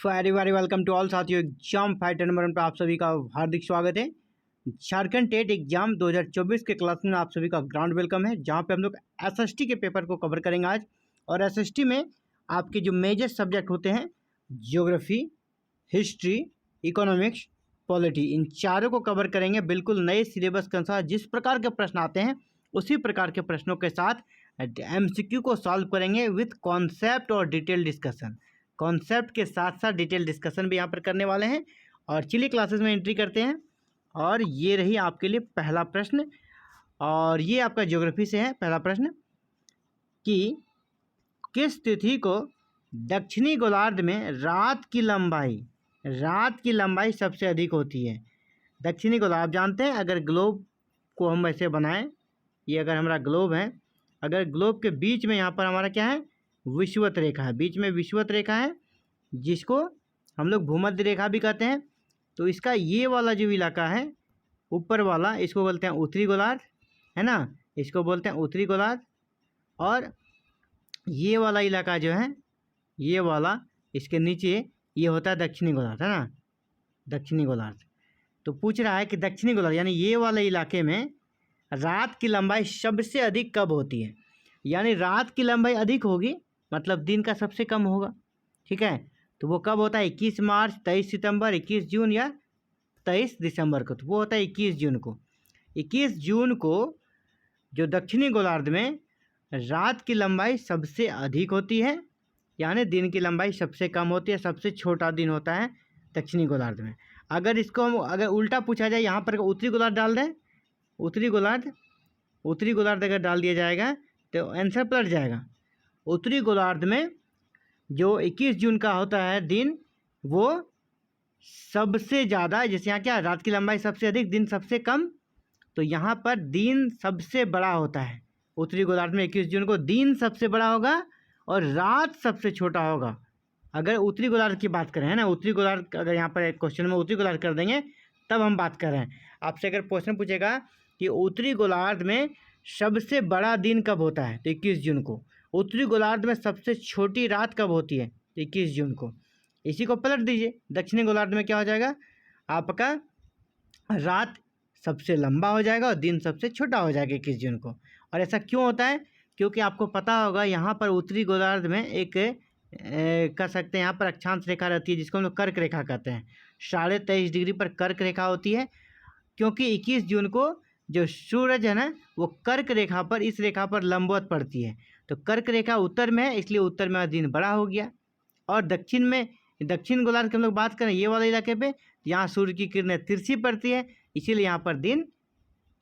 Very very welcome to all साथियों। Exam fighter number 1 पर आप सभी का हार्दिक स्वागत है। झारखंड टेट एग्जाम 2024 के क्लास में आप सभी का ग्राउंड वेलकम है, जहां पे हम लोग एसएसटी के पेपर को कवर करेंगे आज। और एसएसटी में आपके जो मेजर सब्जेक्ट होते हैं ज्योग्राफी, हिस्ट्री, इकोनॉमिक्स, पॉलिटी, इन चारों को कवर करेंगे। बिल्कुल नए सिलेबस के अनुसार जिस प्रकार के प्रश्न आते हैं उसी प्रकार के प्रश्नों के साथ एमसीक्यू को सॉल्व करेंगे विथ कॉन्सेप्ट और डिटेल डिस्कशन। कॉन्सेप्ट के साथ साथ डिटेल डिस्कशन भी यहाँ पर करने वाले हैं। और चलिए क्लासेस में एंट्री करते हैं। और ये रही आपके लिए पहला प्रश्न, और ये आपका ज्योग्राफी से है। पहला प्रश्न कि किस तिथि को दक्षिणी गोलार्ध में रात की लंबाई सबसे अधिक होती है। दक्षिणी गोलार्ध आप जानते हैं, अगर ग्लोब को हम ऐसे बनाएं, ये अगर हमारा ग्लोब है, अगर ग्लोब के बीच में यहाँ पर हमारा क्या है, विषुवत रेखा है। बीच में विषुवत रेखा है जिसको हम लोग भूमध्य रेखा भी कहते हैं। तो इसका ये वाला जो इलाका है ऊपर वाला, इसको बोलते हैं उत्तरी गोलार्ध, है ना, इसको बोलते हैं उत्तरी गोलार्ध। और ये वाला इलाका जो है, ये वाला इसके नीचे ये होता है दक्षिणी गोलार्ध, है ना, दक्षिणी गोलार्ध। तो पूछ रहा है कि दक्षिणी गोलार्ध यानी ये वाले इलाके में रात की लंबाई सबसे अधिक कब होती है। यानी रात की लंबाई अधिक होगी, मतलब दिन का सबसे कम होगा। ठीक है, तो वो कब होता है, 21 मार्च, 23 सितंबर, 21 जून या 23 दिसंबर को। तो वो होता है 21 जून को। 21 जून को जो दक्षिणी गोलार्ध में रात की लंबाई सबसे अधिक होती है, यानी दिन की लंबाई सबसे कम होती है, सबसे छोटा दिन होता है दक्षिणी गोलार्ध में। अगर इसको हम अगर उल्टा पूछा जाए, यहाँ पर उत्तरी गोलार्ध डाल दें, उत्तरी गोलार्ध अगर डाल दिया जाएगा तो आंसर पलट जाएगा। उत्तरी गोलार्ध में जो 21 जून का होता है दिन, वो सबसे ज़्यादा, जैसे यहाँ क्या रात की लंबाई सबसे अधिक, दिन सबसे कम, तो यहाँ पर दिन सबसे बड़ा होता है। उत्तरी गोलार्ध में 21 जून को दिन सबसे बड़ा होगा और रात सबसे छोटा होगा। अगर उत्तरी गोलार्ध की बात करें, है ना, उत्तरी गोलार्ध अगर यहाँ पर एक क्वेश्चन में उत्तरी गोलार्ध कर देंगे तब हम बात कर रहे हैं। आपसे अगर क्वेश्चन पूछेगा कि उत्तरी गोलार्ध में सबसे बड़ा दिन कब होता है, तो 21 जून को। उत्तरी गोलार्ध में सबसे छोटी रात कब होती है, तो 21 जून को। इसी को पलट दीजिए, दक्षिणी गोलार्ध में क्या हो जाएगा, आपका रात सबसे लंबा हो जाएगा और दिन सबसे छोटा हो जाएगा 21 जून को। और ऐसा क्यों होता है, क्योंकि आपको पता होगा यहाँ पर उत्तरी गोलार्ध में एक कर सकते हैं, यहाँ पर अक्षांश रेखा रहती है जिसको हम लोग कर्क रेखा कहते हैं। 23.5 डिग्री पर कर्क रेखा होती है, क्योंकि 21 जून को जो सूरज है ना, वो कर्क रेखा पर, इस रेखा पर लंबवत पड़ती है। तो कर्क रेखा उत्तर में है, इसलिए उत्तर में दिन बड़ा हो गया। और दक्षिण में, दक्षिण गोलार्ध की हम लोग बात करें ये वाले इलाके पे, यहाँ सूर्य की किरणें तिरछी पड़ती है, इसीलिए यहाँ पर दिन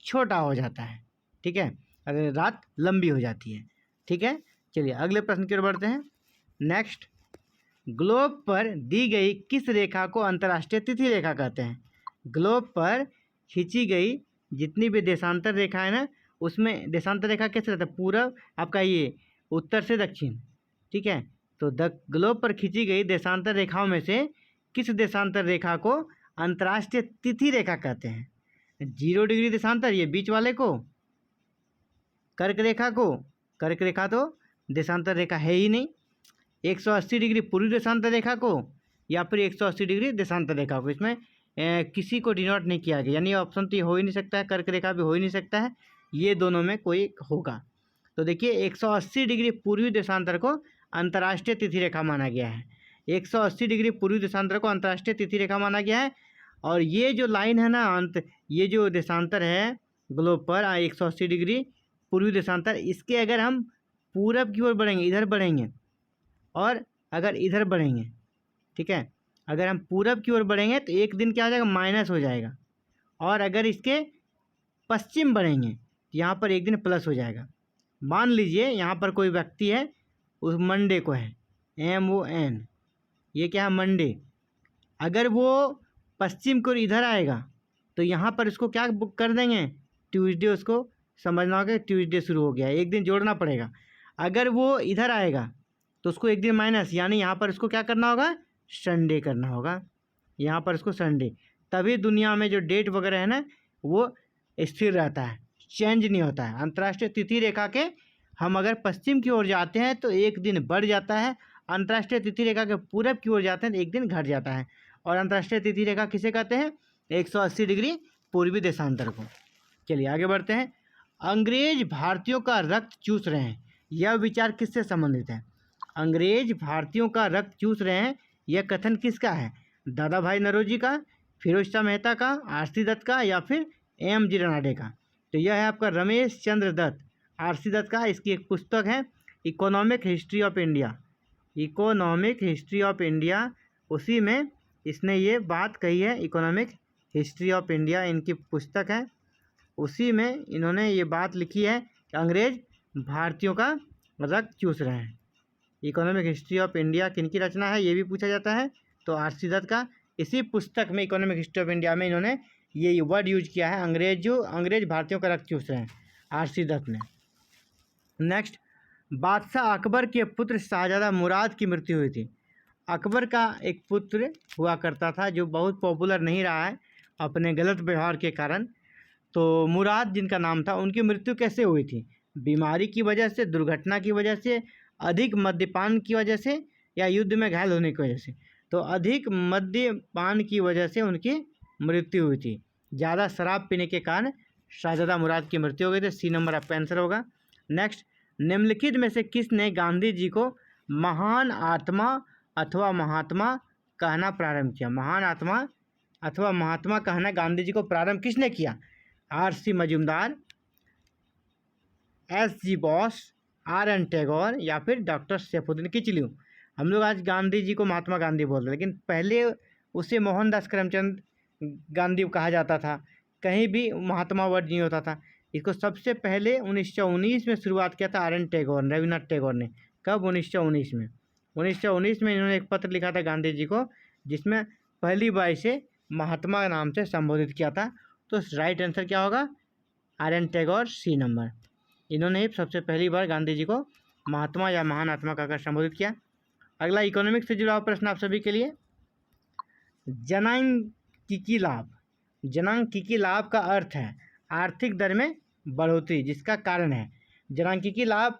छोटा हो जाता है। ठीक है, अगर रात लंबी हो जाती है। ठीक है, चलिए अगले प्रश्न की ओर बढ़ते हैं। नेक्स्ट, ग्लोब पर दी गई किस रेखा को अंतर्राष्ट्रीय तिथि रेखा कहते हैं। ग्लोब पर खींची गई जितनी भी देशांतर रेखा है ना, उसमें देशांतर रेखा कैसे रहता है, पूरब आपका ये उत्तर से दक्षिण। ठीक है, तो ग्लोब पर खींची गई देशांतर रेखाओं में से किस देशांतर रेखा को अंतर्राष्ट्रीय तिथि रेखा कहते हैं। 0 डिग्री देशांतर, ये बीच वाले को, कर्क रेखा को, कर्क रेखा तो देशांतर रेखा है ही नहीं। 180 डिग्री पूर्वी देशांतर रेखा को, या फिर 180 डिग्री देशांतर रेखा को, इसमें किसी को डिनोट नहीं किया गया, यानी ऑप्शन तो ये हो ही नहीं सकता है, कर्क रेखा भी हो ही नहीं सकता है, ये दोनों में कोई होगा। तो देखिए 180 डिग्री पूर्वी देशांतर को अंतर्राष्ट्रीय तिथि रेखा माना गया है। 180 डिग्री पूर्वी देशांतर को अंतर्राष्ट्रीय तिथि रेखा माना गया है। और ये जो लाइन है ना, ये जो देशांतर है ग्लोब पर 180 डिग्री पूर्वी देशांतर, इसके अगर हम पूरब की ओर बढ़ेंगे, इधर बढ़ेंगे, और अगर इधर बढ़ेंगे, ठीक है, अगर हम पूरब की ओर बढ़ेंगे तो एक दिन क्या हो जाएगा, माइनस हो जाएगा। और अगर इसके पश्चिम बढ़ेंगे तो यहाँ पर एक दिन प्लस हो जाएगा। मान लीजिए यहाँ पर कोई व्यक्ति है, उस मंडे को है, MON, ये क्या है, मंडे। अगर वो पश्चिम को इधर आएगा तो यहाँ पर इसको क्या कर देंगे, ट्यूसडे, उसको समझना होगा ट्यूसडे शुरू हो गया, एक दिन जोड़ना पड़ेगा। अगर वो इधर आएगा तो उसको एक दिन माइनस, यानी यहाँ पर उसको क्या करना होगा, संडे करना होगा, यहाँ पर उसको संडे। तभी दुनिया में जो डेट वगैरह है ना, वो स्थिर रहता है, चेंज नहीं होता है। अंतर्राष्ट्रीय तिथि रेखा के हम अगर पश्चिम की ओर जाते हैं तो एक दिन बढ़ जाता है, अंतर्राष्ट्रीय तिथि रेखा के पूरब की ओर जाते हैं तो एक दिन घट जाता है। और अंतर्राष्ट्रीय तिथि रेखा किसे कहते हैं? 180 डिग्री पूर्वी देशांतर को। चलिए आगे बढ़ते हैं। अंग्रेज भारतीयों का रक्त चूस रहे हैं, यह विचार किससे संबंधित है? अंग्रेज भारतीयों का रक्त चूस रहे हैं, यह कथन किसका है? दादा भाई नौरोजी का, फिरोज शाह मेहता का, आरसी दत्त का, या फिर एम जी रनाडे का? तो यह है आपका रमेश चंद्र दत्त, आरसी दत्त का। इसकी एक पुस्तक है economic history of India, economic history of India, उसी में इसने ये बात कही है। इकोनॉमिक हिस्ट्री ऑफ इंडिया इनकी पुस्तक है, उसी में इन्होंने ये बात लिखी है कि अंग्रेज भारतीयों का रक्त चूस रहे हैं। इकोनॉमिक हिस्ट्री ऑफ इंडिया किनकी रचना है ये भी पूछा जाता है, तो आरसी दत्त का। इसी पुस्तक में इकोनॉमिक हिस्ट्री ऑफ इंडिया में इन्होंने ये वर्ड यूज किया है, अंग्रेज भारतीयों का रक्त चूस रहे हैं, आरसी दत्त ने। नेक्स्ट, बादशाह अकबर के पुत्र शाहजादा मुराद की मृत्यु हुई थी। अकबर का एक पुत्र हुआ करता था जो बहुत पॉपुलर नहीं रहा है अपने गलत व्यवहार के कारण। तो मुराद जिनका नाम था, उनकी मृत्यु कैसे हुई थी? बीमारी की वजह से, दुर्घटना की वजह से, अधिक मद्यपान की वजह से, या युद्ध में घायल होने की वजह से? तो अधिक मद्यपान की वजह से उनकी मृत्यु हुई थी। ज़्यादा शराब पीने के कारण शाहजादा मुराद की मृत्यु हो गई थी। सी नंबर आपका आंसर होगा। नेक्स्ट, निम्नलिखित में से किसने गांधी जी को महान आत्मा अथवा महात्मा कहना प्रारंभ किया? महान आत्मा अथवा महात्मा कहना गांधी जी को प्रारंभ किसने किया? RC. Majumdar, SG. Bose, RN. Tagore, या फिर डॉक्टर सैफुद्दीन किचलू? हम लोग आज गांधी जी को महात्मा गांधी बोलते हैं, लेकिन पहले उसे मोहनदास करमचंद गांधी कहा जाता था, कहीं भी महात्मा वर्ड नहीं होता था। इसको सबसे पहले 1919 में शुरुआत किया था आर.एन. टैगोर, रविन्द्रनाथ टैगोर ने। कब? 1919 में। 1919 में इन्होंने एक पत्र लिखा था गांधी जी को, जिसमें पहली बार इसे महात्मा नाम से संबोधित किया था। तो राइट आंसर क्या होगा? आर.एन. Tagore, C number. इन्होंने ही सबसे पहली बार गांधी जी को महात्मा या महान आत्मा कहकर संबोधित किया। अगला इकोनॉमिक्स से जुड़ा हुआ प्रश्न आप सभी के लिए। जनांकीय लाभ, जनांकीय लाभ का अर्थ है आर्थिक दर में बढ़ोतरी जिसका कारण है। जनांकीय लाभ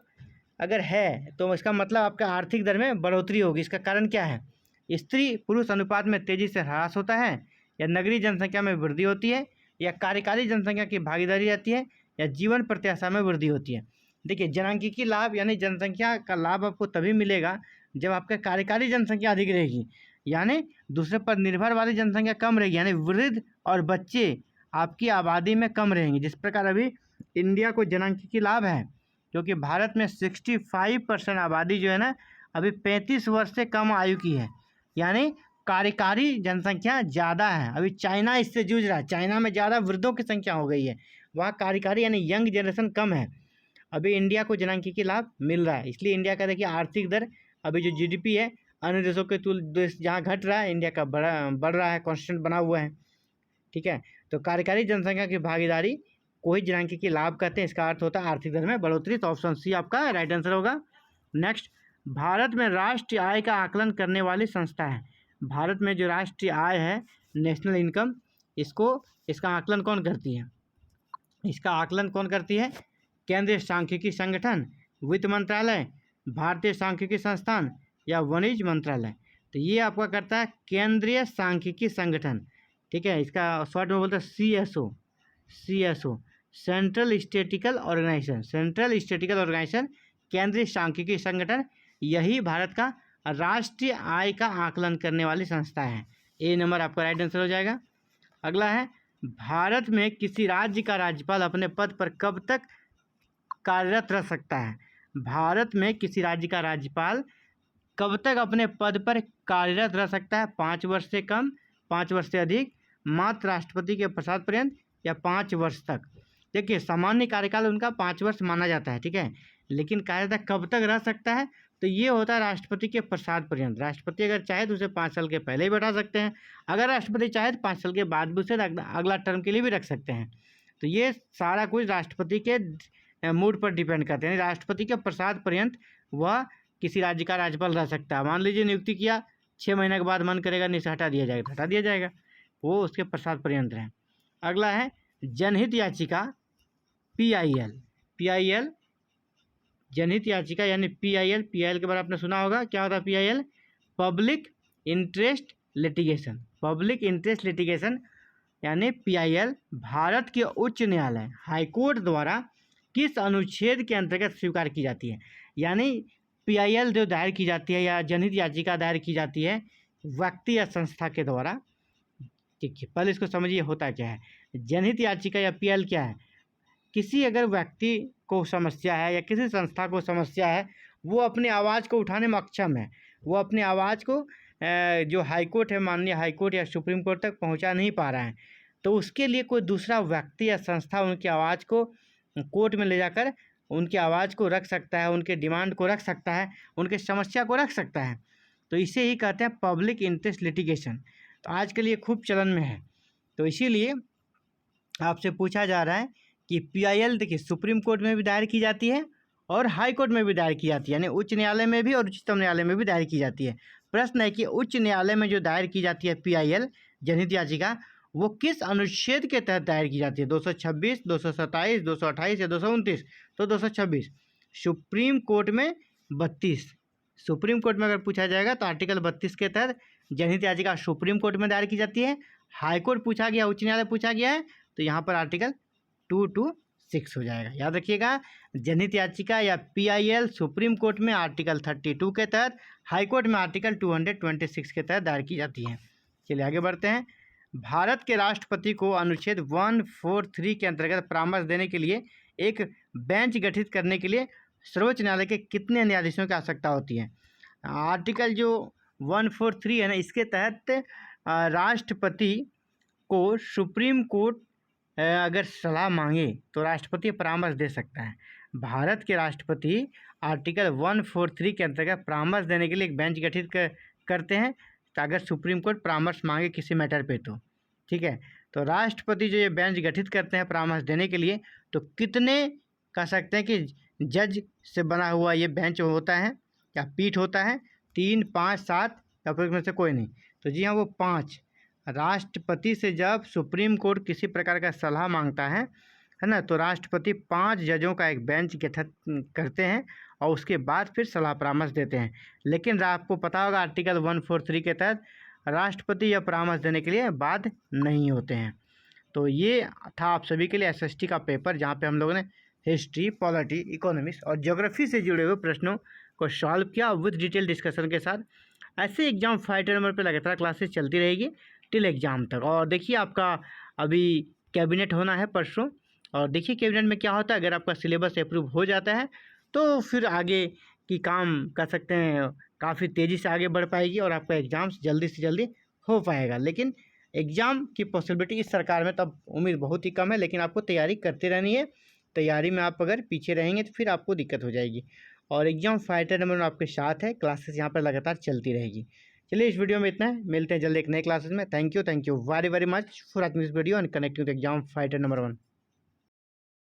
अगर है तो इसका मतलब आपका आर्थिक दर में बढ़ोतरी होगी। इसका कारण क्या है? स्त्री पुरुष अनुपात में तेजी से ह्रास होता है, या नगरीय जनसंख्या में वृद्धि होती है, या कार्यकारी जनसंख्या की भागीदारी रहती है, या जीवन प्रत्याशा में वृद्धि होती है। देखिए, जनांकीय लाभ यानी जनसंख्या का लाभ आपको तभी मिलेगा जब आपका कार्यकारी जनसंख्या अधिक रहेगी, यानी दूसरे पर निर्भर वाली जनसंख्या कम रहेगी, यानी वृद्ध और बच्चे आपकी आबादी में कम रहेंगे। जिस प्रकार अभी इंडिया को जनांकीय लाभ है, क्योंकि भारत में 65% आबादी जो है ना अभी 35 वर्ष से कम आयु की है, यानी कार्यकारी जनसंख्या ज़्यादा है। अभी चाइना इससे जूझ रहा है, चाइना में ज़्यादा वृद्धों की संख्या हो गई है, वहाँ कार्यकारी यानी यंग जनरेशन कम है। अभी इंडिया को जनांकीय लाभ मिल रहा है, इसलिए इंडिया का देखिए आर्थिक दर, अभी जो जीडीपी है अन्य देशों के देश जहाँ घट रहा है, इंडिया का बढ़ रहा है, कांस्टेंट बना हुआ है। ठीक है, तो कार्यकारी जनसंख्या की भागीदारी को ही जनांकीय लाभ कहते हैं। इसका अर्थ होता है आर्थिक दर में बढ़ोतरी। तो ऑप्शन सी आपका राइट आंसर होगा। नेक्स्ट, भारत में राष्ट्रीय आय का आकलन करने वाली संस्था है। भारत में जो राष्ट्रीय आय है, नेशनल इनकम, इसका आकलन कौन करती है? इसका आकलन कौन करती है? केंद्रीय सांख्यिकी संगठन, वित्त मंत्रालय, भारतीय सांख्यिकी संस्थान, या वाणिज्य मंत्रालय? तो ये आपका करता है केंद्रीय सांख्यिकी संगठन। ठीक है, इसका शॉर्ट में बोलते हैं CSO, central statistical organisation. Central statistical organisation, केंद्रीय सांख्यिकी संगठन, यही भारत का राष्ट्रीय आय का आकलन करने वाली संस्था है। ए नंबर आपका राइट आंसर हो जाएगा। अगला है, भारत में किसी राज्य का राज्यपाल अपने पद पर कब तक कार्यरत रह सकता है? भारत में किसी राज्य का राज्यपाल कब तक अपने पद पर कार्यरत रह सकता है? 5 वर्ष से कम, 5 वर्ष से अधिक, मात्र राष्ट्रपति के प्रसाद पर्यंत, या 5 वर्ष तक? देखिए, सामान्य कार्यकाल उनका 5 वर्ष माना जाता है, ठीक है, लेकिन कहा जाता है कब तक रह सकता है, तो ये होता है राष्ट्रपति के प्रसाद पर्यंत। राष्ट्रपति अगर चाहे तो उसे 5 साल के पहले ही बैठा सकते हैं, अगर राष्ट्रपति चाहे तो 5 साल के बाद भी उसे अगला टर्म के लिए भी रख सकते हैं। तो ये सारा कुछ राष्ट्रपति के मूड पर डिपेंड करते हैं। राष्ट्रपति के प्रसाद पर्यंत वह किसी राज्य का राज्यपाल रह सकता है। मान लीजिए नियुक्ति किया, 6 महीने के बाद मन करेगा नहीं से हटा दिया जाएगा, वो उसके प्रसाद पर्यंत है। अगला है जनहित याचिका PIL जनहित याचिका यानी PIL, PIL के बारे में आपने सुना होगा, क्या होता है PIL? Public interest litigation. Public interest litigation यानी PIL भारत के उच्च न्यायालय हाईकोर्ट द्वारा किस अनुच्छेद के अंतर्गत स्वीकार की जाती है? यानी PIL जो दायर की जाती है या जनहित याचिका दायर की जाती है व्यक्ति या संस्था के द्वारा। ठीक है, पहले इसको समझिए होता क्या है। जनहित याचिका या PIL क्या है? किसी अगर व्यक्ति को समस्या है या किसी संस्था को समस्या है, वो अपनी आवाज़ को उठाने में अक्षम है, वो अपनी आवाज़ को जो हाईकोर्ट है, माननीय हाईकोर्ट या सुप्रीम कोर्ट तक पहुंचा नहीं पा रहा है, तो उसके लिए कोई दूसरा व्यक्ति या संस्था उनकी आवाज़ को कोर्ट में ले जाकर उनकी आवाज़ को रख सकता है, उनके डिमांड को रख सकता है, उनके समस्या को रख सकता है। तो इसे ही कहते हैं पब्लिक इंटरेस्ट लिटिगेशन। तो आजकल ये खूब चलन में है। तो इसीलिए आपसे पूछा जा रहा है कि PIL देखिए सुप्रीम कोर्ट में भी दायर की जाती है और हाई कोर्ट में भी दायर की जाती है, यानी उच्च न्यायालय में भी और उच्चतम न्यायालय में भी दायर की जाती है। प्रश्न है कि उच्च न्यायालय में जो दायर की जाती है PIL जनहित याचिका, वो किस अनुच्छेद के तहत दायर की जाती है? 226, 227, 228 या 229? तो 226। सुप्रीम कोर्ट में 32। सुप्रीम कोर्ट में अगर पूछा जाएगा तो आर्टिकल 32 के तहत जनहित याचिका सुप्रीम कोर्ट में दायर की जाती है। हाई कोर्ट पूछा गया, उच्च न्यायालय पूछा गया है, तो यहाँ पर आर्टिकल 226 हो जाएगा। याद रखिएगा, जनहित याचिका या PIL सुप्रीम कोर्ट में आर्टिकल 32 के तहत, हाई कोर्ट में आर्टिकल 226 के तहत दायर की जाती है। चलिए आगे बढ़ते हैं। भारत के राष्ट्रपति को अनुच्छेद 143 के अंतर्गत परामर्श देने के लिए एक बेंच गठित करने के लिए सर्वोच्च न्यायालय के कितने न्यायाधीशों की आवश्यकता होती है? आर्टिकल जो 143 है ना, इसके तहत राष्ट्रपति को सुप्रीम कोर्ट अगर सलाह मांगे तो राष्ट्रपति परामर्श दे सकता है। भारत के राष्ट्रपति आर्टिकल 143 के अंतर्गत परामर्श देने के लिए एक बेंच गठित करते हैं, तो अगर सुप्रीम कोर्ट परामर्श मांगे किसी मैटर पे तो ठीक है। तो राष्ट्रपति जो ये बेंच गठित करते हैं परामर्श देने के लिए, तो कितने कह सकते हैं कि जज से बना हुआ ये बेंच होता है या पीठ होता है? 3, 5, 7 या फिर में से कोई नहीं? तो जी हाँ, वो 5। राष्ट्रपति से जब सुप्रीम कोर्ट किसी प्रकार का सलाह मांगता है ना, तो राष्ट्रपति 5 जजों का एक बेंच गठित करते हैं और उसके बाद फिर सलाह परामर्श देते हैं। लेकिन आपको पता होगा आर्टिकल 143 के तहत राष्ट्रपति यह परामर्श देने के लिए बाध्य नहीं होते हैं। तो ये था आप सभी के लिए SST का पेपर, जहाँ पे हम लोगों ने हिस्ट्री, पॉलिटी, इकोनॉमिक्स और ज्योग्राफी से जुड़े हुए प्रश्नों को सॉल्व किया विद डिटेल डिस्कशन के साथ। ऐसे एग्जाम फाइटर नंबर पर लगातार क्लासेस चलती रहेगी टिल एग्ज़ाम तक। और देखिए आपका अभी कैबिनेट होना है परसों, और देखिए कैबिनेट में क्या होता है। अगर आपका सिलेबस अप्रूव हो जाता है तो फिर आगे की काम कर सकते हैं, काफ़ी तेज़ी से आगे बढ़ पाएगी और आपका एग्ज़ाम्स जल्दी से जल्दी हो पाएगा। लेकिन एग्ज़ाम की पॉसिबिलिटी इस सरकार में तब उम्मीद बहुत ही कम है, लेकिन आपको तैयारी करते रहनी है। तैयारी में आप अगर पीछे रहेंगे तो फिर आपको दिक्कत हो जाएगी। और एग्जाम फाइटर नंबर आपके साथ है, क्लासेस यहाँ पर लगातार चलती रहेगी। चलिए इस वीडियो में इतना है, मिलते हैं जल्दी एक नए क्लासेस में। Thank you very very much for watching this video and connecting with exam fighter number 1।